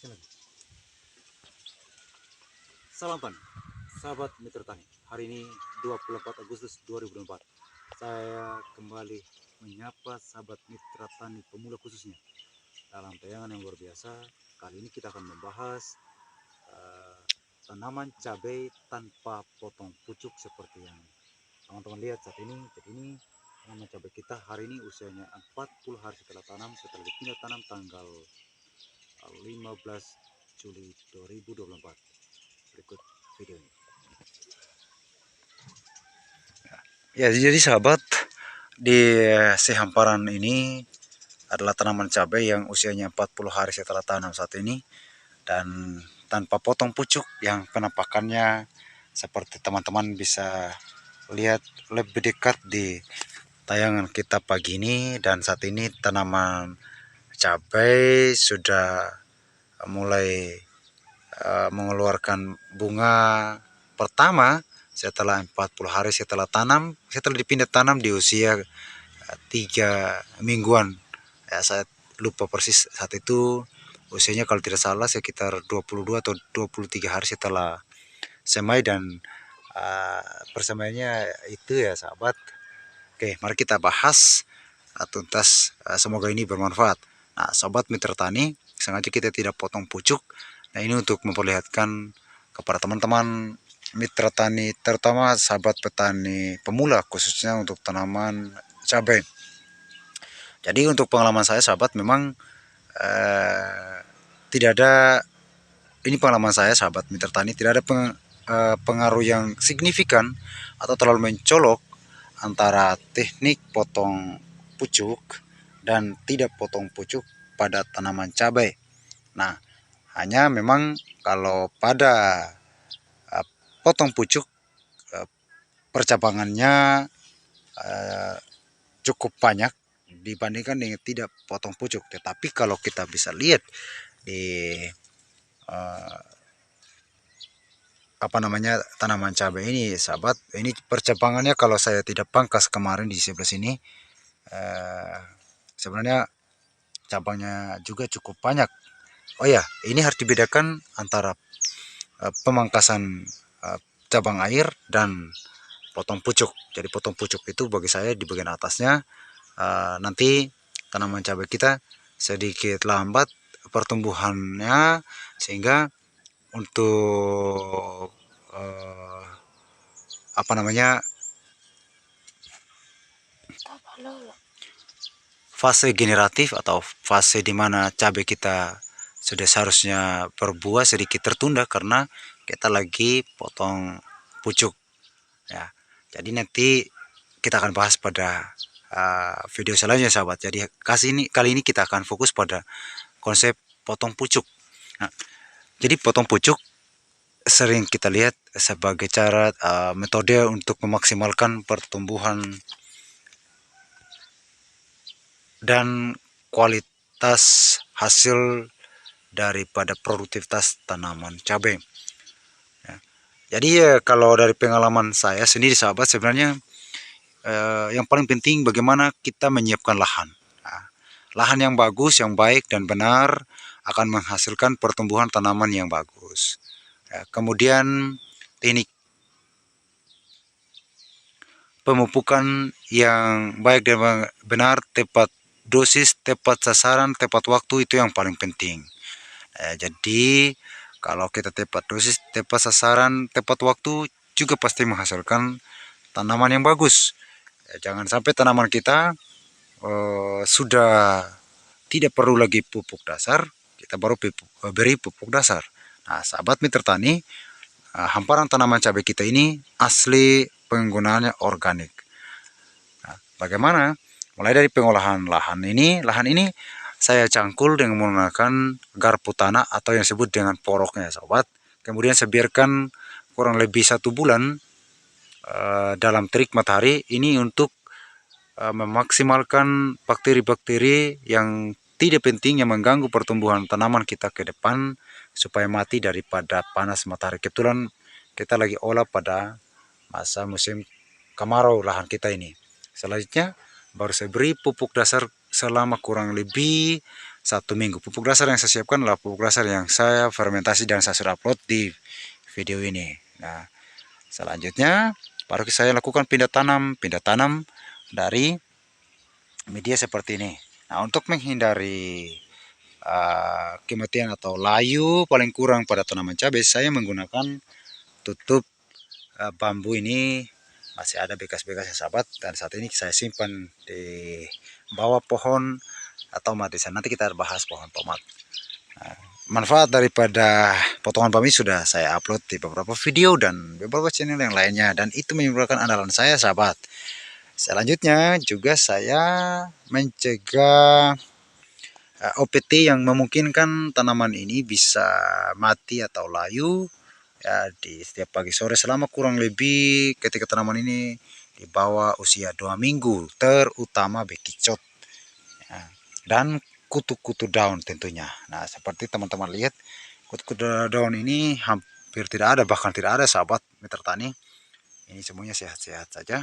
lagi. Salam tani, sahabat mitra tani. Hari ini 24 Agustus 2024. Saya kembali menyapa sahabat mitra tani pemula khususnya dalam tayangan yang luar biasa. Kali ini kita akan membahas tanaman cabai tanpa potong pucuk seperti yang teman-teman lihat saat ini. Jadi ini tanaman cabai kita hari ini usianya 40 hari setelah tanam, setelah dipindah tanam tanggal 15 Juli 2024. Berikut video ini. Ya, jadi sahabat, di sehamparan ini adalah tanaman cabai yang usianya 40 hari setelah tanam saat ini dan tanpa potong pucuk, yang penampakannya seperti teman-teman bisa lihat lebih dekat di tayangan kita pagi ini. Dan saat ini tanaman cabai sudah mulai mengeluarkan bunga pertama setelah 40 hari setelah tanam, setelah dipindah tanam di usia 3 mingguan. Ya, saya lupa persis saat itu usianya, kalau tidak salah sekitar 22 atau 23 hari setelah semai dan persemaiannya itu ya sahabat. Oke, mari kita bahas tuntas, semoga ini bermanfaat. Nah, sobat mitra tani, sengaja kita tidak potong pucuk. Nah, ini untuk memperlihatkan kepada teman-teman mitra tani, terutama sahabat petani pemula, khususnya untuk tanaman cabai. Jadi untuk pengalaman saya sahabat, memang tidak ada, ini pengalaman saya sahabat mitra tani, tidak ada pengaruh yang signifikan atau terlalu mencolok antara teknik potong pucuk dan tidak potong pucuk pada tanaman cabai. Nah, hanya memang kalau pada potong pucuk, percabangannya cukup banyak dibandingkan dengan tidak potong pucuk. Tetapi kalau kita bisa lihat di tanaman cabai ini sahabat, ini percabangannya kalau saya tidak pangkas kemarin di sebelah sini, sebenarnya cabangnya juga cukup banyak. Oh ya, ini harus dibedakan antara pemangkasan cabang air dan potong pucuk. Jadi potong pucuk itu bagi saya di bagian atasnya, nanti tanaman cabai kita sedikit lambat pertumbuhannya, sehingga untuk fase generatif atau fase di mana cabai kita sudah seharusnya berbuah sedikit tertunda karena kita lagi potong pucuk ya. Jadi nanti kita akan bahas pada video selanjutnya sahabat. Jadi kali ini kita akan fokus pada konsep potong pucuk. Nah, jadi potong pucuk sering kita lihat sebagai cara metode untuk memaksimalkan pertumbuhan dan kualitas hasil daripada produktivitas tanaman cabai. Ya. Jadi kalau dari pengalaman saya sendiri sahabat, sebenarnya yang paling penting bagaimana kita menyiapkan lahan. Nah, lahan yang bagus, yang baik dan benar akan menghasilkan pertumbuhan tanaman yang bagus. Ya, kemudian teknik pemupukan yang baik dan benar, tepat dosis, tepat sasaran, tepat waktu, itu yang paling penting. Jadi kalau kita tepat dosis, tepat sasaran, tepat waktu, juga pasti menghasilkan tanaman yang bagus. Jangan sampai tanaman kita sudah tidak perlu lagi pupuk dasar, kita baru beri pupuk dasar. Nah, sahabat mitra tani, hamparan tanaman cabai kita ini asli penggunaannya organik. Nah, bagaimana? Mulai dari pengolahan lahan ini saya cangkul dengan menggunakan garpu tanah atau yang disebut dengan poroknya sahabat. Kemudian saya biarkan kurang lebih 1 bulan dalam terik matahari ini untuk memaksimalkan bakteri-bakteri yang tidak penting yang mengganggu pertumbuhan tanaman kita ke depan supaya mati daripada panas matahari. Kebetulan kita lagi olah pada masa musim kemarau lahan kita ini. Selanjutnya baru saya beri pupuk dasar selama kurang lebih 1 minggu. Pupuk dasar yang saya siapkan adalah pupuk dasar yang saya fermentasi dan saya sudah upload di video ini. Nah, selanjutnya baru saya lakukan pindah tanam dari media seperti ini. Nah, untuk menghindari kematian atau layu paling kurang pada tanaman cabai, saya menggunakan tutup bambu ini. Masih ada bekas-bekasnya sahabat, dan saat ini saya simpan di bawah pohon atau tomat di sana. Nanti kita bahas pohon tomat. Manfaat daripada potongan bambu sudah saya upload di beberapa video dan beberapa channel yang lainnya, dan itu merupakan andalan saya sahabat. Selanjutnya juga saya mencegah OPT yang memungkinkan tanaman ini bisa mati atau layu ya di setiap pagi sore selama kurang lebih ketika tanaman ini di bawah usia 2 minggu, terutama bekicot ya, dan kutu-kutu daun tentunya. Nah, seperti teman-teman lihat, kutu-kutu daun ini hampir tidak ada, bahkan tidak ada sahabat Mitra Tani. Ini semuanya sehat-sehat saja.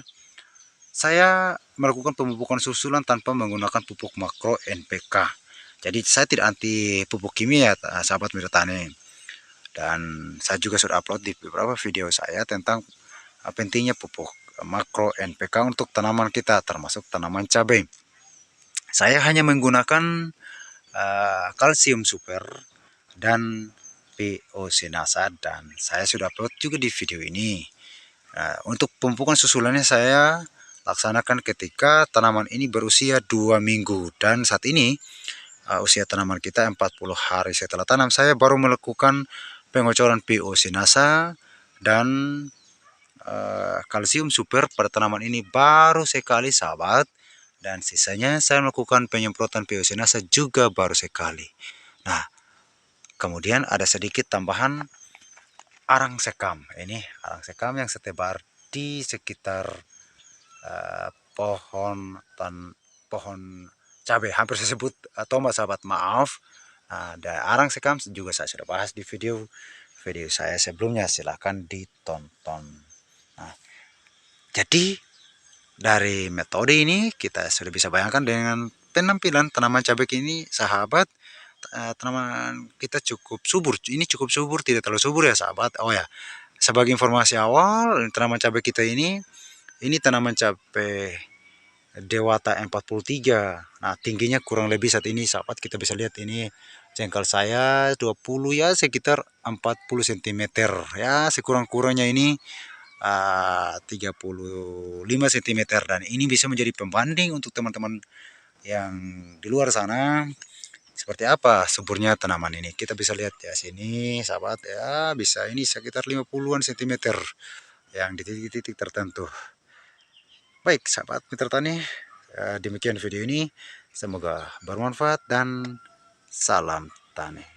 Saya melakukan pemupukan susulan tanpa menggunakan pupuk makro NPK. Jadi saya tidak anti pupuk kimia sahabat Mitra Tani. Dan saya juga sudah upload di beberapa video saya tentang pentingnya pupuk makro NPK untuk tanaman kita, termasuk tanaman cabai. Saya hanya menggunakan kalsium super dan PO-Sinasa, dan saya sudah upload juga di video ini. Untuk pemupukan susulannya saya laksanakan ketika tanaman ini berusia 2 minggu, dan saat ini usia tanaman kita 40 hari setelah tanam. Saya baru melakukan pengocoran PO-Sinasa dan kalsium super pada tanaman ini baru sekali sahabat, dan sisanya saya melakukan penyemprotan PO-Sinasa juga baru sekali. Nah, kemudian ada sedikit tambahan arang sekam. Ini arang sekam yang saya tebar di sekitar pohon cabai, hampir saya sebut tomat sahabat, maaf. Ada arang sekam juga saya sudah bahas di video saya sebelumnya, silahkan ditonton. Nah, jadi dari metode ini kita sudah bisa bayangkan dengan penampilan tanaman cabai ini sahabat. Tanaman kita cukup subur, ini cukup subur, tidak terlalu subur ya sahabat. Oh ya, sebagai informasi awal, tanaman cabai kita ini tanaman cabai Dewata 43. Nah, tingginya kurang lebih saat ini sahabat kita bisa lihat ini jengkal saya 20 ya, sekitar 40 cm ya, sekurang-kurangnya ini 35 cm, dan ini bisa menjadi pembanding untuk teman-teman yang di luar sana seperti apa suburnya tanaman ini. Kita bisa lihat ya sini sahabat ya, bisa ini sekitar 50-an cm yang di titik-titik tertentu. Baik sahabat Mitra Tani, demikian video ini, semoga bermanfaat dan salam tani.